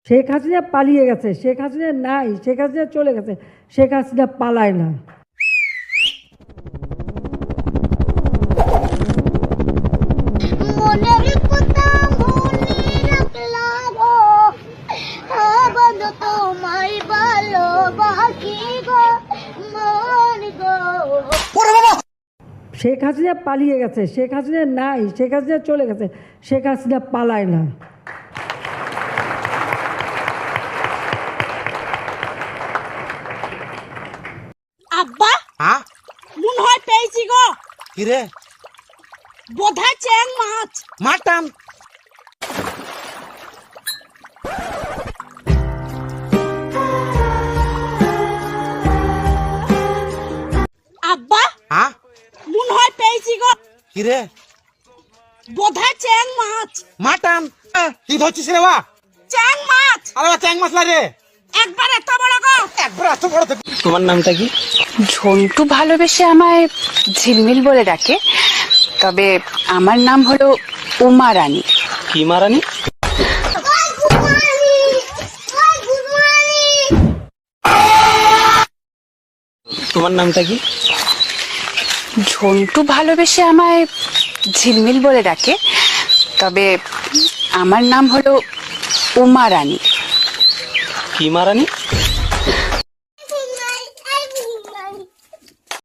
শেখ হাসিনা পালিয়ে গেছে, শেখ হাসিনা নাই, শেখ হাসিনা চলে গেছে, শেখ হাসিনা পালায় না। শেখ হাসিনা পালিয়ে গেছে, শেখ হাসিনা নাই, শেখ হাসিনা চলে গেছে, শেখ হাসিনা পালায় না। আব্বা হ্যাঁ মনে হয় পেয়েছি গো। কিরে বোধহয় চ্যাং মাছ। মাটান আব্বা হ্যাঁ মনে হয় পেয়েছি গো। কিরে বোধহয় চ্যাং মাছ। মাটান কি ধরছিস রে বা চ্যাং মাছ আরে চ্যাং মাছ রে একবার এত বড় গো। একবার এত বড় তো। তোমার নামটা কি? ঝন্টু ভালোবেসে আমায় ঝিলমিল বলে ডাকে, তবে আমার নাম হলো উমা রানী। কি মারানি? তোমার নামটা কি? ঝন্টু ভালোবেসে আমায় ঝিলমিল বলে ডাকে, তবে আমার নাম হলো উমা রানী। কি মারানি?